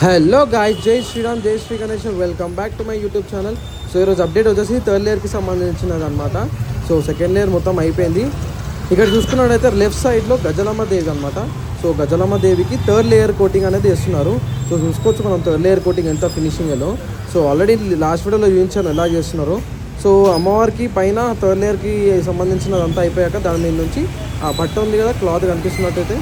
Hello guys, జై శ్రీరామ్, జై Shri Ganesh, welcome back to my YouTube channel. So ఈరోజు అప్డేట్ వచ్చేసి థర్డ్ లేయర్కి సంబంధించినది అనమాట. సో సెకండ్ లేయర్ మొత్తం అయిపోయింది. ఇక్కడ చూసుకున్నట్టయితే లెఫ్ట్ సైడ్లో గజలమ్మ దేవి అనమాట. సో గజలమ్మ దేవికి థర్డ్ లేయర్ కోటింగ్ అనేది వేస్తున్నారు. సో చూసుకోవచ్చు మనం థర్డ్ లేయర్ కోటింగ్ ఎంత ఫినిషింగ్లో. సో ఆల్రెడీ లాస్ట్ వీడియోలో చూపించాను ఎలా చేస్తున్నారు. సో అమ్మవారికి పైన థర్డ్ లేయర్కి సంబంధించినదంతా అయిపోయాక దాని మీద నుంచి ఆ బట్ట ఉంది కదా, క్లాత్ కనిపిస్తున్నట్టయితే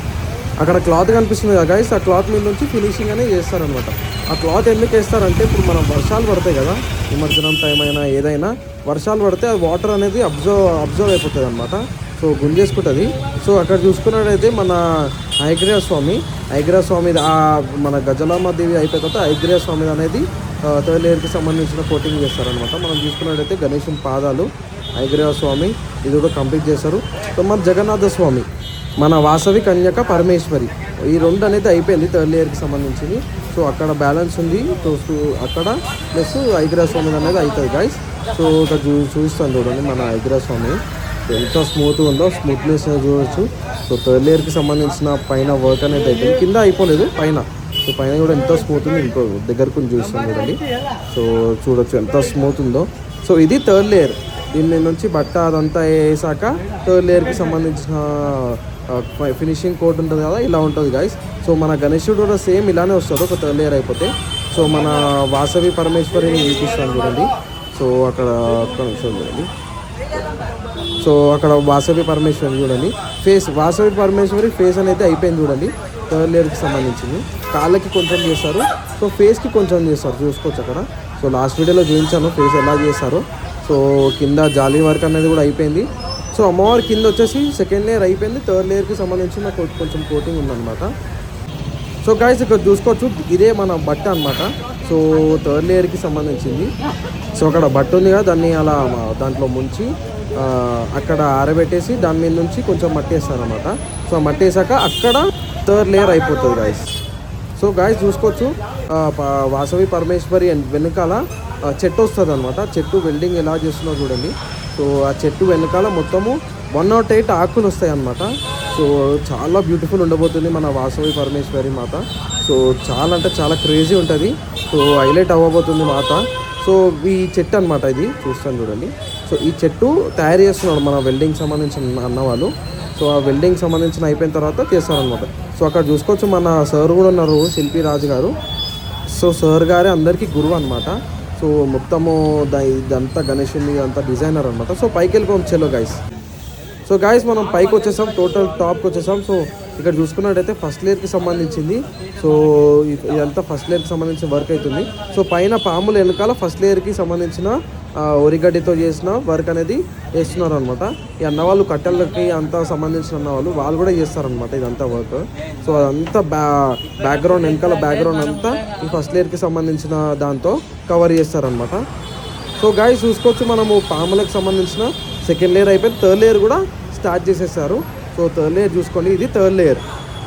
అక్కడ క్లాత్ కనిపిస్తుంది కదా గైస్, ఆ క్లాత్ మీద నుంచి ఫినిషింగ్ అనేది చేస్తారనమాట. ఆ క్లాత్ ఎందుకు వేస్తారంటే ఇప్పుడు మనం వర్షాలు పడతాయి కదా, నిమజ్జనం టైం అయినా ఏదైనా వర్షాలు పడితే ఆ వాటర్ అనేది అబ్జర్వ్ అయిపోతుంది అనమాట. సో గుంజేసుకుంటుంది. సో అక్కడ చూసుకున్నట్టయితే మన ఐగ్రేయ స్వామి మన గజలమ్మ దేవి అయిపోయిన తర్వాత ఐగ్రేయ స్వామి అనేది థర్డ్ లేయర్కి సంబంధించిన కోటింగ్ చేస్తారనమాట. మనం చూసుకున్నట్టయితే గణేశుని పాదాలు, ఐగ్రేయ స్వామి ఇది కూడా కంప్లీట్ చేస్తారు. సో మన జగన్నాథ స్వామి, మన వాసవి కన్యక పరమేశ్వరి, ఈ రెండు అనేది అయిపోయింది థర్డ్ లేయర్కి సంబంధించింది. సో అక్కడ బ్యాలెన్స్ ఉంది. సో అక్కడ ప్లస్ ఐగ్రేయ స్వామి అనేది అవుతుంది గైస్. సో ఇక్కడ చూపిస్తాను చూడండి మన ఐగ్రేయ స్వామి ఎంత స్మూత్గా ఉందో, స్మూత్నెస్ చూడవచ్చు. సో థర్డ్ లేయర్కి సంబంధించిన పైన వర్క్ అనేది అయిపోయింది, కింద అయిపోలేదు పైన. సో పైన కూడా ఎంత స్మూత్ ఉంది, ఇంకో దగ్గరకు చూస్తాను చూడండి. సో చూడొచ్చు ఎంత స్మూత్ ఉందో. సో ఇది థర్డ్ లేయర్. దీని నుంచి బట్ట అదంతా వేసాక థర్డ్ లేయర్కి సంబంధించిన ఫినిషింగ్ కోట్ ఉంటుంది కదా, ఇలా ఉంటుంది గైస్. సో మన గణేశుడు కూడా సేమ్ ఇలానే వస్తుంది ఒక థర్డ్ లేయర్ అయిపోతే. సో మన వాసవి పరమేశ్వరిని చూపిస్తాను చూడండి. సో అక్కడ చూడండి. సో అక్కడ వాసవి పరమేశ్వరి చూడండి, వాసవి పరమేశ్వరి ఫేస్ అనేది అయిపోయింది చూడండి. థర్డ్ లేయర్కి సంబంధించింది కాళ్ళకి కొంచెం చేస్తారు, సో ఫేస్కి కొంచెం చేస్తారు చూసుకోవచ్చు అక్కడ. సో లాస్ట్ వీడియోలో చూపించాను ఫేస్ ఎలా చేస్తారో. సో కింద జాలీ వర్క్ అనేది కూడా అయిపోయింది. సో అమ్మవారి కింద వచ్చేసి సెకండ్ లేయర్ అయిపోయింది, థర్డ్ లేయర్కి సంబంధించిన కొంచెం కోటింగ్ ఉందన్నమాట. సో గైస్ ఇక్కడ చూసుకోవచ్చు, ఇదే మన బట్ట అనమాట. సో థర్డ్ లేయర్కి సంబంధించింది. సో అక్కడ బట్ట ఉంది కదా, దాన్ని అలా దాంట్లో ముంచి అక్కడ ఆరబెట్టేసి దాని మీద నుంచి కొంచెం మట్టి వేస్తారనమాట. సో మట్టి వేసాక అక్కడ థర్డ్ లేయర్ అయిపోతుంది గైస్. సో గైస్ చూసుకోవచ్చు, వాసవి పరమేశ్వరి వెనకాల చెట్టు వస్తుంది అనమాట. చెట్టు వెల్డింగ్ ఎలా చేస్తున్నారో చూడండి. సో ఆ చెట్టు వెనకాల మొత్తము 108 ఆకులు వస్తాయి అన్నమాట. సో చాలా బ్యూటిఫుల్ ఉండబోతుంది మన వాసవి పరమేశ్వరి మాత. సో చాలా అంటే చాలా క్రేజీ ఉంటుంది. సో హైలైట్ అవ్వబోతుంది మాత. సో ఈ చెట్టు అనమాట, ఇది చూస్తాను చూడండి. సో ఈ చెట్టు తయారు చేస్తున్నాడు మన వెల్డింగ్ సంబంధించిన అన్నవాళ్ళు. సో ఆ వెల్డింగ్ సంబంధించిన అయిపోయిన తర్వాత చేస్తారనమాట. సో అక్కడ చూసుకోవచ్చు మన సార్ కూడా ఉన్నారు, శిల్పి రాజు గారు. సో సార్ గారే అందరికీ గురువు అనమాట. సో మొత్తము ఇదంతా గణేషుని అంతా డిజైనర్ అనమాట. సో పైకి వెళ్ళిపోం చలో గైస్. సో గైస్ మనం పైకి వచ్చేసాం, టోటల్ టాప్కి వచ్చేసాం. సో ఇక్కడ చూసుకున్నట్టయితే ఫస్ట్ లేయర్కి సంబంధించింది. సో ఇదంతా ఫస్ట్ లేయర్కి సంబంధించిన వర్క్ అవుతుంది. సో పైన పాములు వెనకాల ఫస్ట్ లేయర్కి సంబంధించిన ఒరిగడ్డితో చేసిన వర్క్ అనేది వేస్తున్నారు అనమాట. ఈ అన్నవాళ్ళు కట్టెలకి అంతా సంబంధించిన అన్నవాళ్ళు వాళ్ళు కూడా చేస్తారనమాట ఇదంతా వర్క్. సో అదంతా బ్యాక్గ్రౌండ్ వెనకాల బ్యాక్గ్రౌండ్ అంతా ఈ ఫస్ట్ లేయర్కి సంబంధించిన దాంతో కవర్ చేస్తారనమాట. సో గైస్ చూసుకోవచ్చు, మనము పాములకు సంబంధించిన సెకండ్ లేయర్ అయిపోయింది, థర్డ్ లేయర్ కూడా స్టార్ట్ చేసేసారు. సో థర్డ్ లేయర్ చూసుకోండి, ఇది థర్డ్ లేయర్.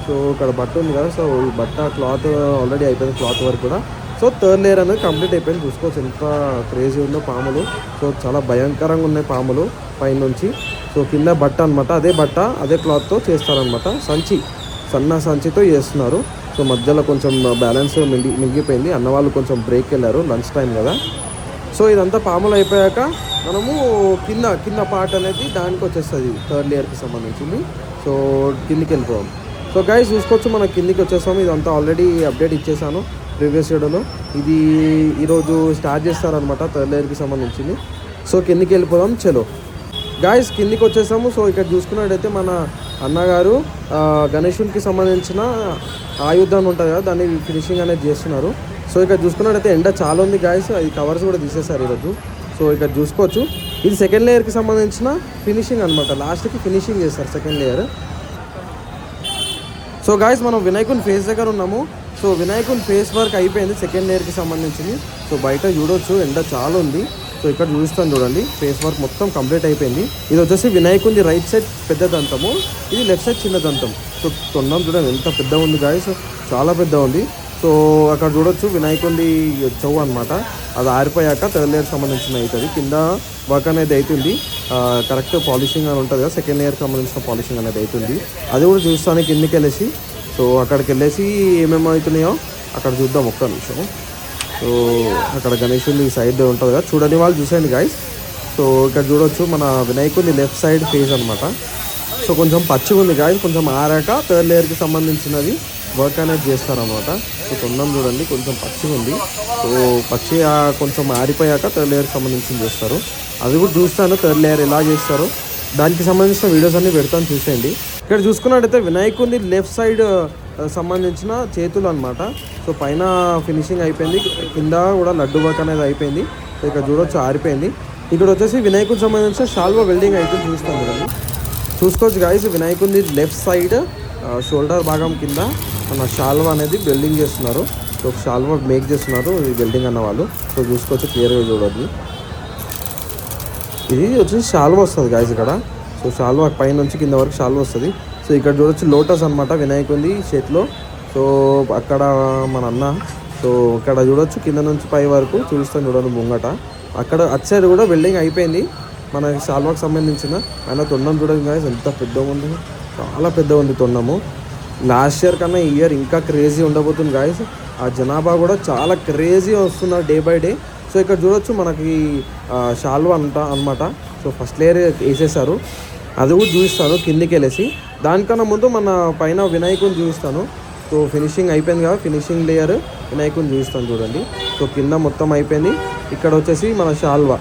సో ఇక్కడ బట్ట ఉంది కదా, సో ఈ బట్ట క్లాత్ ఆల్రెడీ అయిపోయింది, క్లాత్ వర్క్ కూడా. సో థర్డ్ లేయర్ అనేది కంప్లీట్ అయిపోయింది. చూసుకోవచ్చు ఎంత క్రేజీ ఉందో పాములు. సో చాలా భయంకరంగా ఉన్నాయి పాములు పైనుంచి. సో కింద బట్ట అనమాట, అదే బట్ట అదే క్లాత్తో చేస్తారనమాట. సన్న సంచితో చేస్తున్నారు. సో మధ్యలో కొంచెం బ్యాలెన్స్ మిగిలిపోయింది, అన్నవాళ్ళు కొంచెం బ్రేక్ వెళ్ళారు, లంచ్ టైం కదా. సో ఇదంతా పాములు అయిపోయాక మనము కింద పార్ట్ అనేది దానికి వచ్చేస్తుంది థర్డ్ లేయర్కి సంబంధించింది. సో కిందికి వెళ్ళిపోవాలి. సో గైస్ చూసుకోవచ్చు మనం కిందికి వచ్చేసాము. ఇదంతా ఆల్రెడీ అప్డేట్ ఇచ్చేసాను ప్రీవియస్ వీడియోలో. ఇది ఈరోజు స్టార్ట్ చేస్తారనమాట థర్డ్ లేయర్కి సంబంధించింది. సో కిందికి వెళ్ళిపోదాం చలో గాయస్. కిందికి వచ్చేసాము. సో ఇక్కడ చూసుకున్నట్టయితే మన అన్నగారు గణేశునికి సంబంధించిన ఆయుధాన్ని ఉంటుంది కదా, దాన్ని ఫినిషింగ్ అనేది చేస్తున్నారు. సో ఇక్కడ చూసుకున్నట్టయితే ఎండ చాలా ఉంది గాయస్, అది కవర్స్ కూడా తీసేశారు ఈరోజు. సో ఇక్కడ చూసుకోవచ్చు, ఇది సెకండ్ లేయర్కి సంబంధించిన ఫినిషింగ్ అనమాట. లాస్ట్కి ఫినిషింగ్ చేస్తారు సెకండ్ లేయర్. సో గాయస్ మనం వినాయకుని ఫేస్ దగ్గర ఉన్నాము. సో వినాయకుని ఫేస్ వర్క్ అయిపోయింది సెకండ్ లేయర్కి సంబంధించింది. సో బయట చూడవచ్చు ఎండ చాలా ఉంది. సో ఇక్కడ చూస్తాను చూడండి, ఫేస్ వర్క్ మొత్తం కంప్లీట్ అయిపోయింది. ఇది వచ్చేసి వినాయకుని రైట్ సైడ్ పెద్ద దంతము, ఇది లెఫ్ట్ సైడ్ చిన్న దంతం. సో తొండం చూడండి ఎంత పెద్ద ఉంది గాయస్, చాలా పెద్ద ఉంది. సో అక్కడ చూడొచ్చు వినాయకుడి చెవు అనమాట, అది ఆరిపోయాక థర్డ్ లేయర్ సంబంధించిన అవుతుంది. కింద వర్క్ అనేది అవుతుంది, కరెక్ట్ పాలిషింగ్ అని ఉంటుంది కదా, సెకండ్ లేయర్కి సంబంధించిన పాలిషింగ్ అనేది అవుతుంది. అది కూడా చూస్తాను కిందికి వెళ్ళేసి. సో అక్కడికి వెళ్ళేసి ఏమేమి అవుతున్నాయో అక్కడ చూద్దాం ఒక్క నిమిషం. సో అక్కడ గణేశుని సైడ్ ఉంటుంది కదా, చూడని వాళ్ళు చూసేయండి గాయస్. సో ఇక్కడ చూడొచ్చు మన వినాయకుని లెఫ్ట్ సైడ్ ఫేస్ అనమాట. సో కొంచెం పచ్చిగా ఉంది గాయస్, కొంచెం ఆరాక థర్డ్ లేయర్కి సంబంధించినది వర్క్ అనేది చేస్తారనమాట. సో తొండం చూడండి కొంచెం పచ్చిగా ఉంది. సో పచ్చి కొంచెం ఆరిపోయాక థర్డ్ లేయర్కి సంబంధించింది చేస్తారు. అది కూడా చూస్తాను థర్డ్ లేయర్ ఎలా చేస్తారో, దానికి సంబంధించిన వీడియోస్ అన్నీ పెడతాను చూసేయండి. ఇక్కడ చూసుకున్నట్టయితే వినాయకుని లెఫ్ట్ సైడ్ సంబంధించిన చేతులు అనమాట. సో పైన ఫినిషింగ్ అయిపోయింది, కింద కూడా లడ్డు వర్క్ అనేది అయిపోయింది. సో ఇక్కడ చూడొచ్చు ఆరిపోయింది. ఇక్కడ వచ్చేసి వినాయకుడికి సంబంధించిన షాల్వా వెల్డింగ్ అయితే చూస్తాం కదండి. చూసుకోవచ్చు గాయస్, వినాయకుడి లెఫ్ట్ సైడ్ షోల్డర్ భాగం కింద మన షాల్వా అనేది వెల్డింగ్ చేస్తున్నారు. సో షాల్వా మేక్ చేస్తున్నారు ఈ వెల్డింగ్ అన్న వాళ్ళు. సో చూసుకోవచ్చు క్లియర్గా చూడొద్దు. ఇది వచ్చేసి షాల్వా వస్తుంది గాయస్ ఇక్కడ. సో షాల్వా పై నుంచి కింద వరకు షాల్వా వస్తుంది. సో ఇక్కడ చూడొచ్చు లోటస్ అనమాట వినాయకుడి చేతిలో. సో అక్కడ మన అన్న, సో ఇక్కడ చూడొచ్చు కింద నుంచి పై వరకు చూపిస్తాను చూడండి ముంగట. అక్కడ అటు సైడ్ కూడా వెల్డింగ్ అయిపోయింది మన షాల్వాకి సంబంధించిన. ఆయన తొండం చూడండి గాయస్ ఎంత పెద్దగా ఉంది, చాలా పెద్దగా ఉంది తొండము. లాస్ట్ ఇయర్ కన్నా ఈ ఇయర్ ఇంకా క్రేజీ ఉండబోతుంది గాయస్. ఆ జనాభా కూడా చాలా క్రేజీ వస్తున్నారు డే బై డే. సో ఇక్కడ చూడొచ్చు మనకి షాల్వా అనమాట. సో ఫస్ట్ లేయర్ వేసేసారు, అది కూడా చూపిస్తాను కిందికి వెళ్ళేసి. దానికన్నా ముందు మన పైన వినాయకుని చూపిస్తాను. సో ఫినిషింగ్ అయిపోయింది కదా, ఫినిషింగ్ లేయర్ వినాయకుని చూపిస్తాను చూడండి. సో కింద మొత్తం అయిపోయింది. ఇక్కడ వచ్చేసి మన షాల్వా.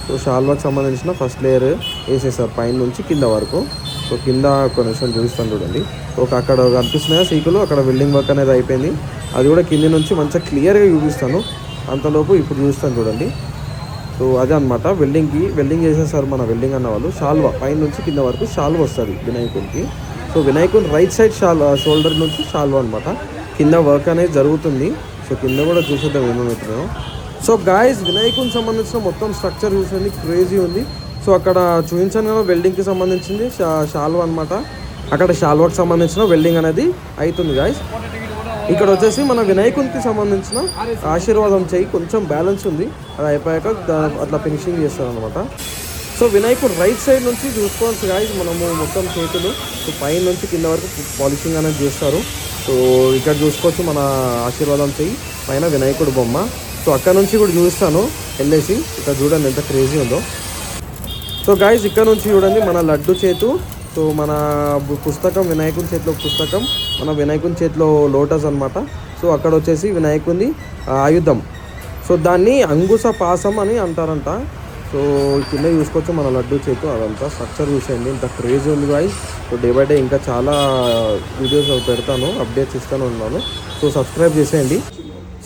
సో షాల్వాకి సంబంధించిన ఫస్ట్ లేయర్ వేసేసారు పైన నుంచి కింద వరకు. సో కింద ఒక నిమిషం చూపిస్తాను చూడండి. ఒక అక్కడ కనిపిస్తున్నాయా సీకులు, అక్కడ వెల్డింగ్ వర్క్ అనేది అయిపోయింది. అది కూడా కింది నుంచి మంచిగా క్లియర్గా చూపిస్తాను. అంతలోపు ఇప్పుడు చూస్తాను చూడండి. సో అదే అనమాట వెల్డింగ్ చేసేసారు మన వెల్డింగ్ అన్న వాళ్ళు. షాల్వా పైన నుంచి కింద వరకు షాల్వా వస్తుంది వినాయకుడికి. సో వినాయకుడి రైట్ సైడ్ షోల్డర్ నుంచి షాల్వా అనమాట. కింద వర్క్ అనేది జరుగుతుంది. సో కింద కూడా చూసేద్దాం ఏమవుతుందో. సో గాయస్ వినాయకుడికి సంబంధించిన మొత్తం స్ట్రక్చర్ చూసేది క్రేజీ ఉంది. సో అక్కడ చూపించాను కదా వెల్డింగ్కి సంబంధించింది షాల్వా అనమాట. అక్కడ షాల్వాకి సంబంధించిన వెల్డింగ్ అనేది అవుతుంది గాయస్. ఇక్కడ వచ్చేసి మన వినాయకునికి సంబంధించిన ఆశీర్వాదం చేయి కొంచెం బ్యాలెన్స్ ఉంది, అది అయిపోయాక అట్లా ఫినిషింగ్ చేస్తారనమాట. సో వినాయకుడు రైట్ సైడ్ నుంచి చూసుకోవచ్చు గాయస్ మనము మొత్తం చేతులు. సో పైన నుంచి కింద వరకు పాలిషింగ్ అనేది చేస్తారు. సో ఇక్కడ చూసుకోవచ్చు మన ఆశీర్వాదం చేయి పైన వినాయకుడు బొమ్మ. సో అక్కడ నుంచి కూడా చూపిస్తాను వెళ్ళేసి. ఇక్కడ చూడండి ఎంత క్రేజీ ఉందో. సో గాయస్ ఇక్కడ నుంచి చూడండి మన లడ్డు చేతు. సో మన పుస్తకం వినాయకుని చేతిలో పుస్తకం, మన వినాయకుని చేతిలో లోటస్ అనమాట. సో అక్కడ వచ్చేసి వినాయకుని ఆయుధం. సో దాన్ని అంగుశ పాసం అని అంటారంట. సో కింద చూసుకోవచ్చు మన లడ్డు చేతు. అదంతా స్ట్రక్చర్ చూసేయండి ఇంత క్రేజీ ఉంది guys. So day by day ఇంకా చాలా వీడియోస్ పెడతాను, అప్డేట్స్ ఇస్తాను ఉన్నాను. సో సబ్స్క్రైబ్ చేసేయండి.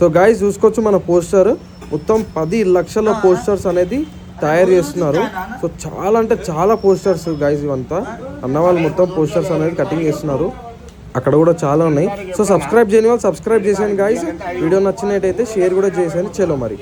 సో గాయస్ చూసుకోవచ్చు మన పోస్టర్ మొత్తం 10 లక్షల పోస్టర్స్ అనేది తయారు చేస్తున్నారు. సో చాలా అంటే చాలా పోస్టర్స్ గైస్, ఇవంతా అన్నవాళ్ళు మొత్తం పోస్టర్స్ అనేది కటింగ్ చేస్తున్నారు. అక్కడ కూడా చాలా ఉన్నాయి. సో సబ్స్క్రైబ్ చేయని వాళ్ళు సబ్స్క్రైబ్ చేసేయండి గైస్. వీడియో నచ్చినట్టయితే షేర్ కూడా చేసేయండి. చలో మరి.